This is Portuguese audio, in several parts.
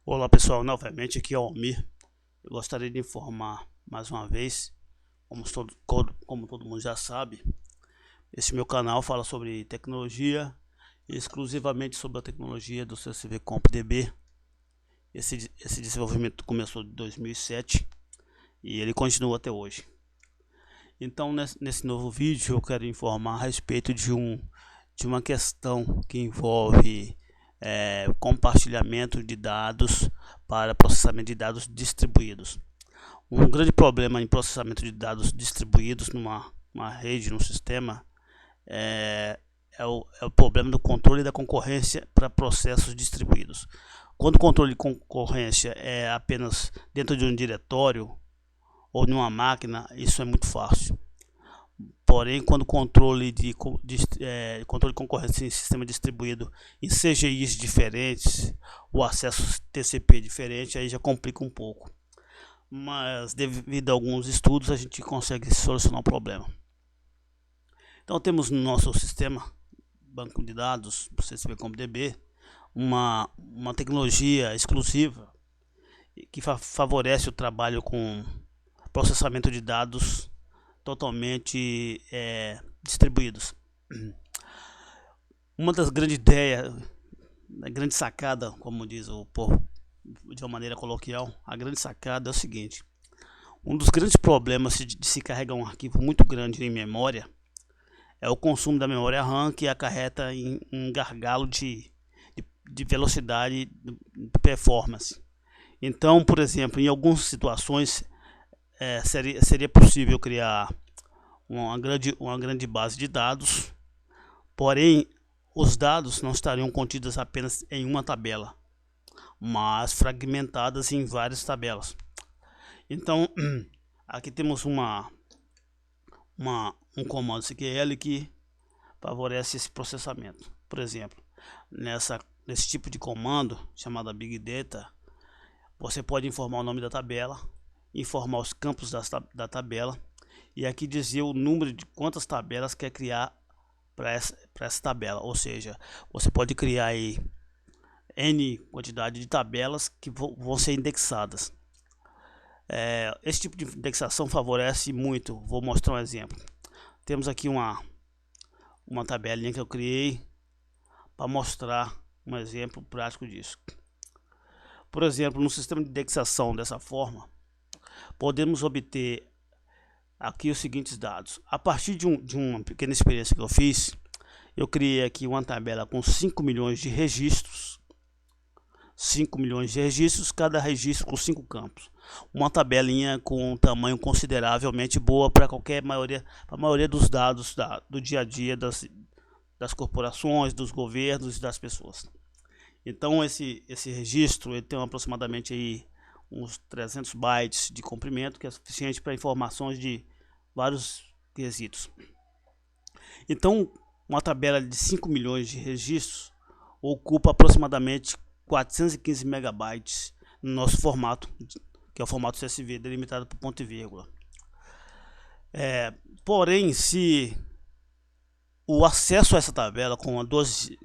Olá pessoal, novamente aqui é o Almir. Eu gostaria de informar mais uma vez, como todo mundo já sabe, esse meu canal fala sobre tecnologia, exclusivamente sobre a tecnologia do CCV CompDB. Esse desenvolvimento começou em 2007 e ele continua até hoje. Então nesse novo vídeo eu quero informar a respeito de uma questão que envolve compartilhamento de dados para processamento de dados distribuídos. Um grande problema em processamento de dados distribuídos numa rede, num sistema, é o problema do controle da concorrência para processos distribuídos. Quando o controle de concorrência é apenas dentro de um diretório ou numa máquina, isso é muito fácil. Porém, quando o controle de concorrência em sistema distribuído em CGIs diferentes, o acesso TCP diferente, aí já complica um pouco. Mas devido a alguns estudos a gente consegue solucionar o problema. Então temos no nosso sistema, banco de dados, CCV CompDB, uma tecnologia exclusiva que favorece o trabalho com processamento de dados totalmente distribuídos. Uma das grandes ideias, a grande sacada, como diz o povo de uma maneira coloquial, a grande sacada é o seguinte: um dos grandes problemas de se carregar um arquivo muito grande em memória é o consumo da memória RAM, que acarreta em um gargalo de velocidade de performance. Então, por exemplo, em algumas situações seria possível criar uma grande base de dados, porém os dados não estariam contidos apenas em uma tabela, mas fragmentadas em várias tabelas. Então aqui temos um comando SQL que favorece esse processamento. Por exemplo, nesse tipo de comando chamado Big Data, você pode informar o nome da tabela, informar os campos da tabela e aqui dizer o número de quantas tabelas quer criar para essa tabela. Ou seja, você pode criar aí N quantidade de tabelas que vão ser indexadas. Esse tipo de indexação favorece muito. Vou mostrar um exemplo. Temos aqui uma tabelinha que eu criei para mostrar um exemplo prático disso. Por exemplo, no sistema de indexação dessa forma, podemos obter aqui os seguintes dados. A partir de uma pequena experiência que eu fiz, eu criei aqui uma tabela com 5 milhões de registros. 5 milhões de registros, cada registro com 5 campos. Uma tabelinha com um tamanho consideravelmente boa para a maioria dos dados do dia a dia das corporações, dos governos e das pessoas. Então esse registro ele tem aproximadamente aí uns 300 bytes de comprimento, que é suficiente para informações de vários quesitos. Então uma tabela de 5 milhões de registros ocupa aproximadamente 415 megabytes no nosso formato, que é o formato CSV, delimitado por ponto e vírgula. Porém, se o acesso a essa tabela com a 12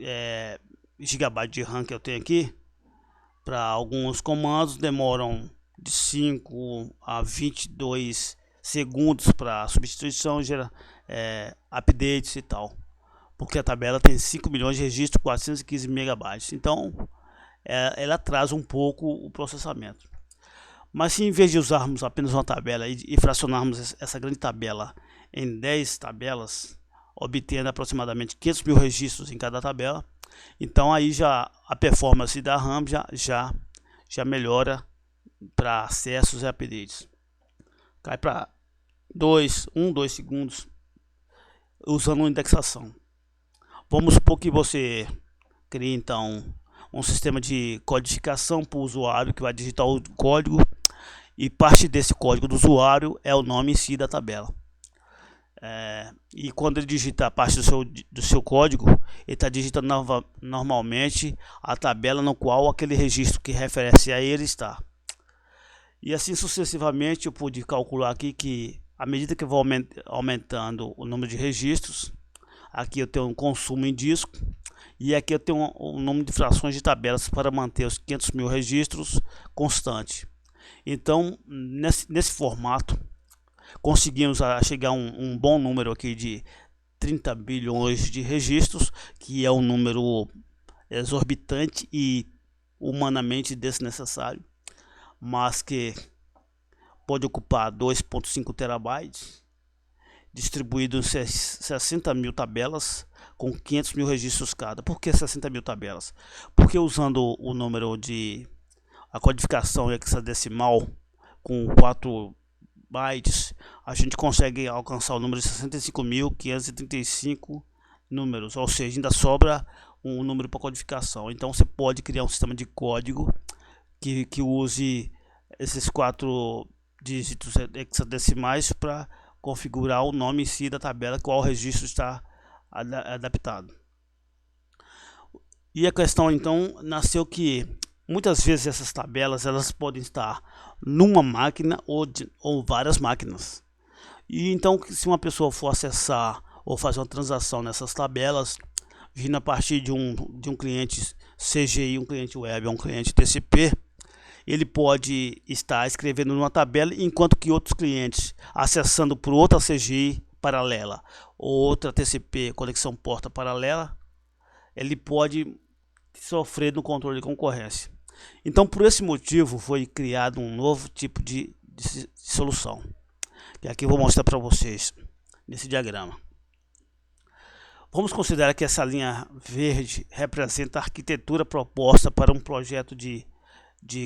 GB de RAM que eu tenho aqui, para alguns comandos demoram de 5 a 22 segundos para substituição, updates e tal, porque a tabela tem 5 milhões de registros, 415 megabytes. Então ela atrasa um pouco o processamento. Mas se em vez de usarmos apenas uma tabela e fracionarmos essa grande tabela em 10 tabelas, obtendo aproximadamente 500 mil registros em cada tabela, então aí já a performance da RAM já melhora para acessos e updates. Cai para 2 segundos usando uma indexação. Vamos supor que você crie então um sistema de codificação para o usuário, que vai digitar o código, e parte desse código do usuário é o nome em si da tabela. E quando ele digita a parte do seu código, ele está digitando normalmente a tabela no qual aquele registro que refere a ele está. E assim sucessivamente. Eu pude calcular aqui que à medida que eu vou aumentando o número de registros, aqui eu tenho um consumo em disco, e aqui eu tenho um número de frações de tabelas para manter os 500 mil registros constante. Então, nesse formato, conseguimos chegar a um bom número aqui de 30 bilhões de registros, que é um número exorbitante e humanamente desnecessário, mas que pode ocupar 2,5 terabytes, distribuído em 60 mil tabelas, com 500 mil registros cada. Por que 60 mil tabelas? Porque usando o número de a codificação hexadecimal com 4 bytes, a gente consegue alcançar o número de 65.535 números, ou seja, ainda sobra um número para codificação. Então você pode criar um sistema de código que use esses 4 dígitos hexadecimais para configurar o nome em si da tabela, qual registro está adaptado. E a questão então nasceu que muitas vezes essas tabelas elas podem estar numa máquina ou várias máquinas. E então, se uma pessoa for acessar ou fazer uma transação nessas tabelas, vindo a partir de um cliente CGI, um cliente web ou um cliente TCP, ele pode estar escrevendo numa tabela, enquanto que outros clientes acessando por outra CGI paralela ou outra TCP, conexão porta paralela, ele pode sofrer no controle de concorrência. Então, por esse motivo, foi criado um novo tipo de solução, que aqui eu vou mostrar para vocês nesse diagrama. Vamos considerar que essa linha verde representa a arquitetura proposta para um projeto de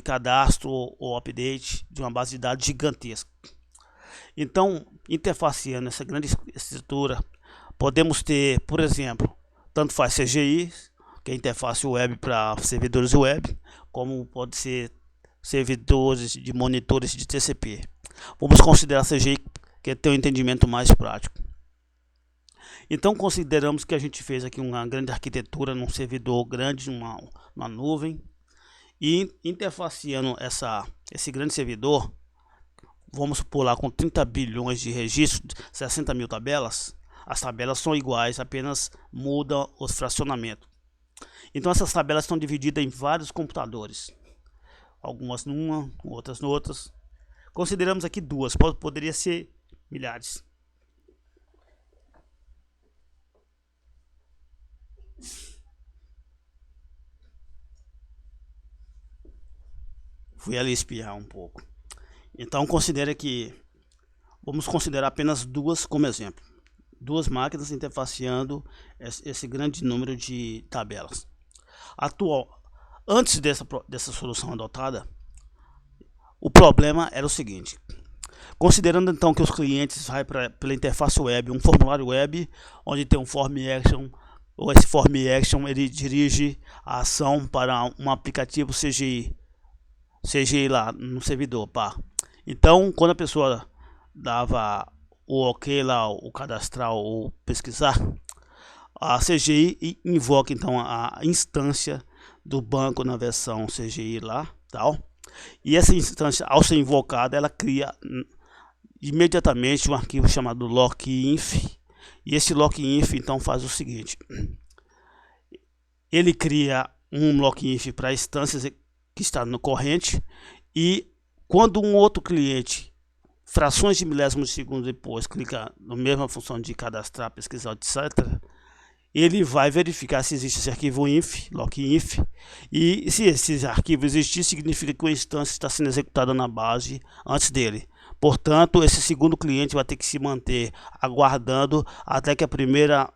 cadastro ou update de uma base de dados gigantesca. Então, interfaceando essa grande estrutura, podemos ter, por exemplo, tanto faz CGI, que é interface web para servidores web, como pode ser servidores de monitores de TCP. Vamos considerar CGI, que tem um entendimento mais prático. Então consideramos que a gente fez aqui uma grande arquitetura num servidor grande, numa nuvem, e interfaceando esse grande servidor, vamos pular com 30 bilhões de registros, 60 mil tabelas. As tabelas são iguais, apenas muda o fracionamento. Então essas tabelas estão divididas em vários computadores, algumas numa, outras em outras. Consideramos aqui duas, poderia ser milhares. Fui ali espiar um pouco. Então vamos considerar apenas duas como exemplo. Duas máquinas interfaceando esse grande número de tabelas. Antes dessa solução adotada, o problema era o seguinte: considerando então que os clientes vão pela interface web, um formulário web, onde tem um form action, ou esse form action ele dirige a ação para um aplicativo CGI lá no servidor, pá. Então, quando a pessoa dava o OK lá, o cadastrar ou pesquisar, a CGI invoca então a instância do banco na versão CGI lá, tal. E essa instância, ao ser invocada, ela cria imediatamente um arquivo chamado lockinf. E esse lockinf então faz o seguinte: ele cria um lockinf para instâncias que está no corrente, e quando um outro cliente, frações de milésimos de segundo depois, clica na mesma função de cadastrar, pesquisar, etc., ele vai verificar se existe esse arquivo lockinf, e se esse arquivo existir, significa que a instância está sendo executada na base antes dele. Portanto, esse segundo cliente vai ter que se manter aguardando até que primeiro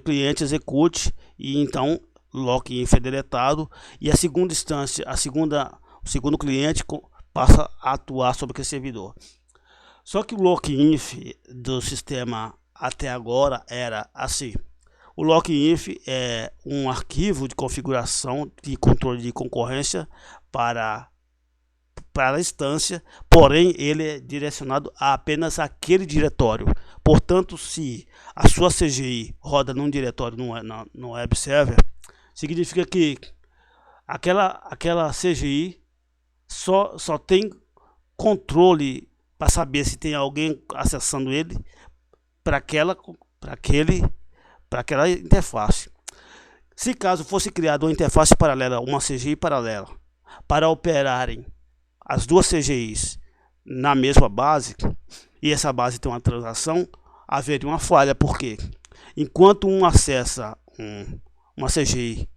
cliente execute, e então lockinf é deletado, e a segunda instância, o segundo cliente passa a atuar sobre aquele servidor. Só que o lockinf do sistema até agora era assim: o lockinf é um arquivo de configuração de controle de concorrência para a instância, porém ele é direcionado a apenas aquele diretório. Portanto, se a sua CGI roda num diretório no web server, significa que aquela CGI só tem controle para saber se tem alguém acessando ele para aquela interface. Se caso fosse criada uma interface paralela, uma CGI paralela, para operarem as duas CGIs na mesma base, e essa base tem uma transação, haveria uma falha, porque enquanto um acessa uma CGI,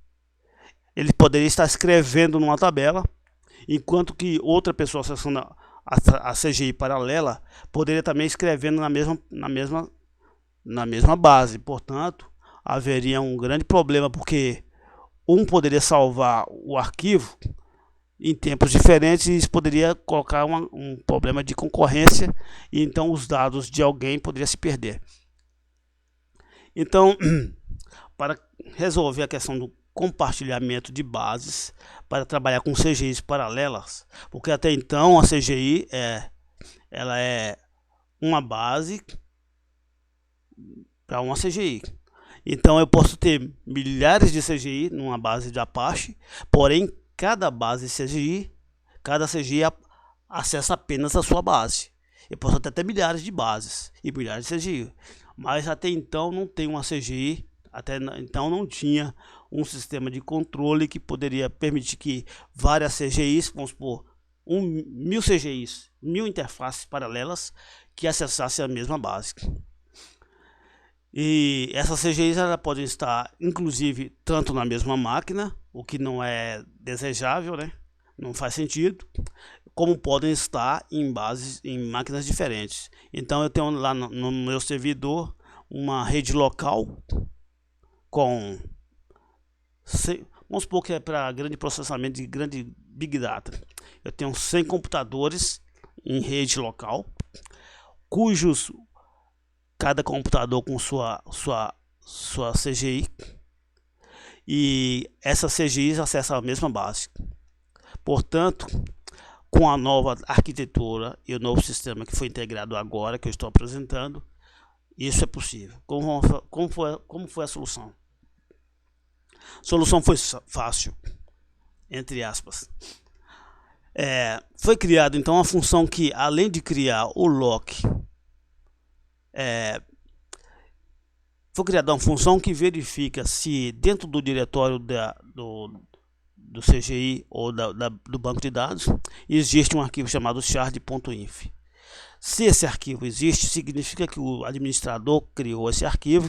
ele poderia estar escrevendo numa tabela, enquanto que outra pessoa acessando a CGI paralela poderia também escrevendo na mesma base. Portanto, haveria um grande problema, porque um poderia salvar o arquivo em tempos diferentes, e isso poderia colocar um problema de concorrência, e então os dados de alguém poderiam se perder. Então, para resolver a questão do compartilhamento de bases, para trabalhar com CGIs paralelas, porque até então a CGI ela é uma base para uma CGI. Então eu posso ter milhares de CGI numa base de Apache, porém cada CGI acessa apenas a sua base. Eu posso até ter milhares de bases e milhares de CGI, mas até então não tem uma CGI, até então não tinha um sistema de controle que poderia permitir que várias CGIs, vamos supor, 1000 CGIs, 1000 interfaces paralelas que acessassem a mesma base. E essas CGIs elas podem estar inclusive tanto na mesma máquina, o que não é desejável, né? Não faz sentido, como podem estar em máquinas diferentes. Então eu tenho lá no meu servidor uma rede local com, vamos supor que é para grande processamento de grande Big Data. Eu tenho 100 computadores em rede local, cujos cada computador com sua CGI, e essas CGIs acessam a mesma base. Portanto, com a nova arquitetura e o novo sistema que foi integrado agora, que eu estou apresentando, isso é possível. Como foi a solução? A solução foi fácil, entre aspas. Foi criada então uma função que, além de criar o lock, foi criada uma função que verifica se dentro do diretório do CGI ou do banco de dados existe um arquivo chamado shard.inf. Se esse arquivo existe, significa que o administrador criou esse arquivo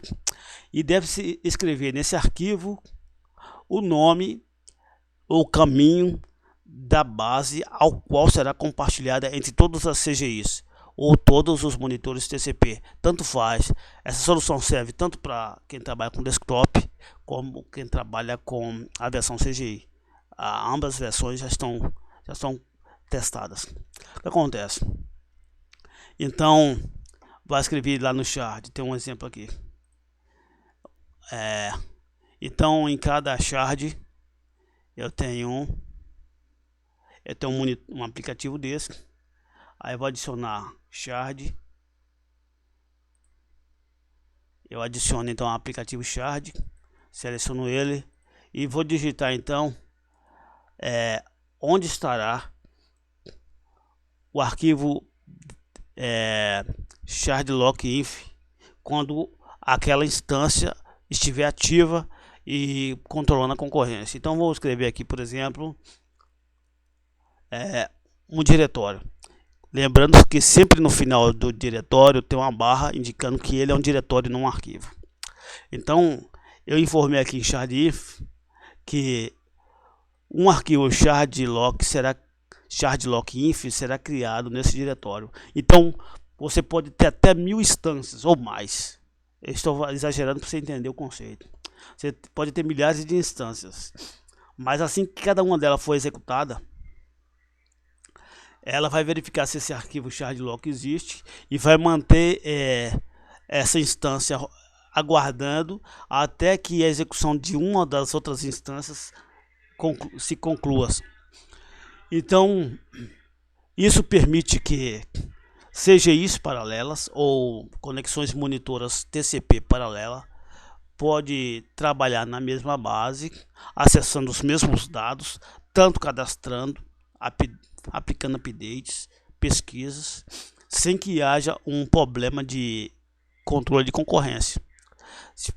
e deve-se escrever nesse arquivo o nome ou caminho da base ao qual será compartilhada entre todas as CGIs ou todos os monitores TCP. Tanto faz. Essa solução serve tanto para quem trabalha com desktop como quem trabalha com a versão CGI. Ambas as versões já estão testadas. O que acontece? Então, vai escrever lá no shard. Tem um exemplo aqui. Então, em cada shard eu tenho um aplicativo desse. Aí eu vou adicionar shard. Eu adiciono então o aplicativo shard, seleciono ele e vou digitar então onde estará o arquivo shard.lock.inf quando aquela instância estiver ativa e controlando a concorrência. Então vou escrever aqui, por exemplo, um diretório. Lembrando que sempre no final do diretório tem uma barra indicando que ele é um diretório, não um arquivo. Então eu informei aqui em shard.inf que um arquivo shard.lock.inf será criado nesse diretório. Então você pode ter até 1000 instâncias ou mais. Eu estou exagerando para você entender o conceito. Você pode ter milhares de instâncias, mas assim que cada uma delas for executada, ela vai verificar se esse arquivo shard.lock existe e vai manter essa instância aguardando até que a execução de uma das outras instâncias se conclua. Então, isso permite que CGIs paralelas ou conexões monitoras TCP paralela pode trabalhar na mesma base, acessando os mesmos dados, tanto cadastrando, aplicando updates, pesquisas, sem que haja um problema de controle de concorrência.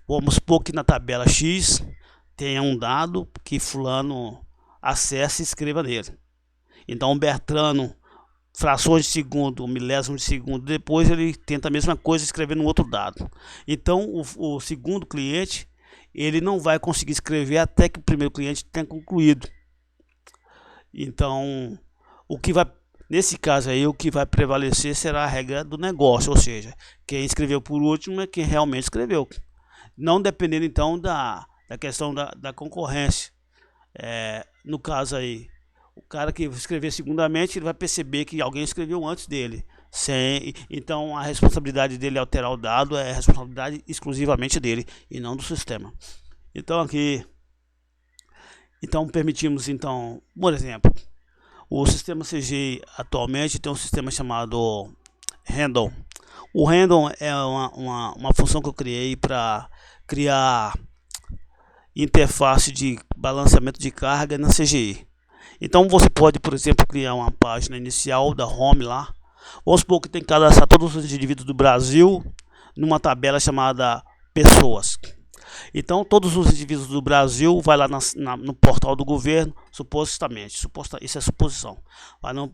Vamos supor que na tabela X tenha um dado que fulano acesse e escreva nele. Então o Bertrano, frações de segundo, milésimo de segundo, depois ele tenta a mesma coisa escrever no outro dado. Então o segundo cliente, ele não vai conseguir escrever até que o primeiro cliente tenha concluído. Então nesse caso aí, o que vai prevalecer será a regra do negócio, ou seja, quem escreveu por último é quem realmente escreveu, não dependendo então da questão da concorrência. No caso aí, o cara que escrever segundamente, ele vai perceber que alguém escreveu antes dele. Então a responsabilidade dele alterar o dado é responsabilidade exclusivamente dele e não do sistema. Então permitimos por exemplo, o sistema CGI atualmente tem um sistema chamado Random. O Random é uma função que eu criei para criar interface de balanceamento de carga na CGI. Então você pode, por exemplo, criar uma página inicial da home lá. Vamos supor que tem que cadastrar todos os indivíduos do Brasil numa tabela chamada pessoas. Então todos os indivíduos do Brasil vai lá no portal do governo, supostamente, isso é suposição. Vai no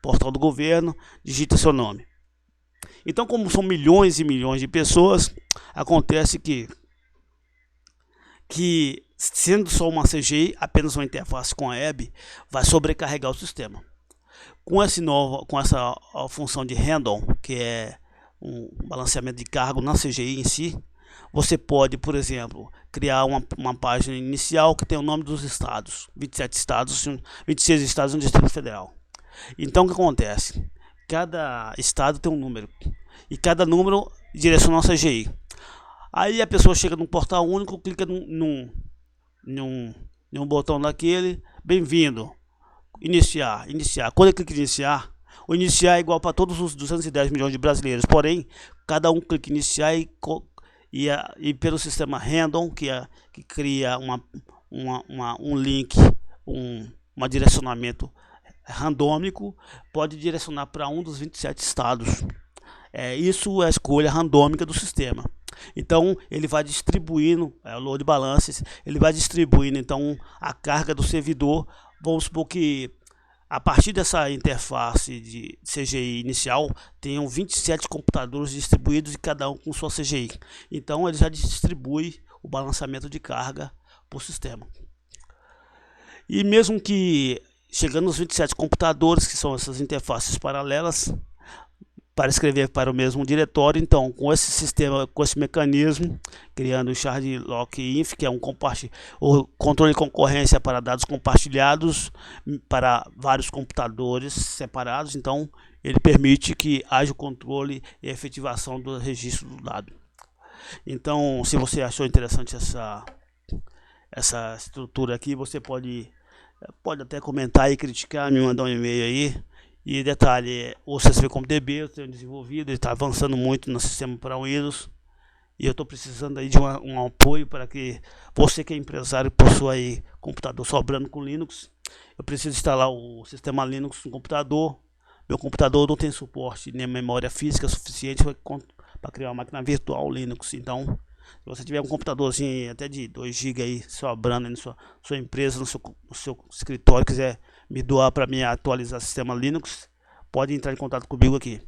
portal do governo, digita seu nome. Então, como são milhões e milhões de pessoas, acontece que sendo só uma CGI, apenas uma interface com a web, vai sobrecarregar o sistema. Com essa função de random, que é um balanceamento de cargo na CGI em si, você pode, por exemplo, criar uma página inicial que tem o nome dos estados, 27 estados, 26 estados no Distrito Federal. Então o que acontece? Cada estado tem um número, e cada número direciona a CGI. Aí a pessoa chega num portal único, clica num botão daquele, bem-vindo, iniciar. Quando ele clica em iniciar, o iniciar é igual para todos os 210 milhões de brasileiros, porém, cada um clica em iniciar e pelo sistema random, que cria um link, um direcionamento randômico, pode direcionar para um dos 27 estados. Isso é a escolha randômica do sistema. Então ele vai distribuindo o load balances, ele vai distribuindo então a carga do servidor. Vamos supor que a partir dessa interface de CGI inicial tenham 27 computadores distribuídos e cada um com sua CGI. Então ele já distribui o balanceamento de carga para o sistema. E mesmo que chegando aos 27 computadores, que são essas interfaces paralelas, para escrever para o mesmo diretório, então com esse sistema, com esse mecanismo, criando o shard lock inf, que é o controle de concorrência para dados compartilhados para vários computadores separados, então ele permite que haja o controle e efetivação do registro do dado. Então, se você achou interessante essa estrutura aqui, você pode até comentar e criticar, me mandar um e-mail aí. E detalhe, o CSV.db eu tenho desenvolvido, ele está avançando muito no sistema para Windows. E eu estou precisando aí de um apoio para que você que é empresário possua aí computador sobrando com Linux. Eu preciso instalar o sistema Linux no computador. Meu computador não tem suporte nem memória física suficiente para criar uma máquina virtual Linux. Então, se você tiver um computadorzinho até de 2 GB aí sobrando aí na sua empresa, no seu escritório, quiser me doar para mim atualizar o sistema Linux, pode entrar em contato comigo aqui.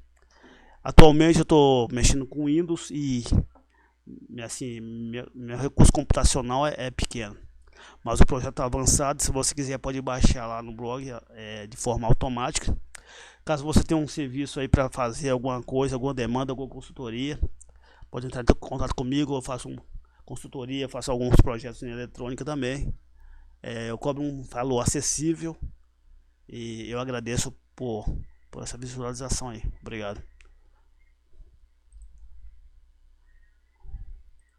Atualmente eu estou mexendo com Windows e assim, meu recurso computacional é pequeno, mas o projeto está avançado. Se você quiser, pode baixar lá no blog de forma automática. Caso você tenha um serviço aí para fazer alguma coisa, alguma demanda, alguma consultoria, pode entrar em contato comigo. Eu faço consultoria, faço alguns projetos em eletrônica também. Eu cobro um valor acessível e eu agradeço por essa visualização aí. Obrigado.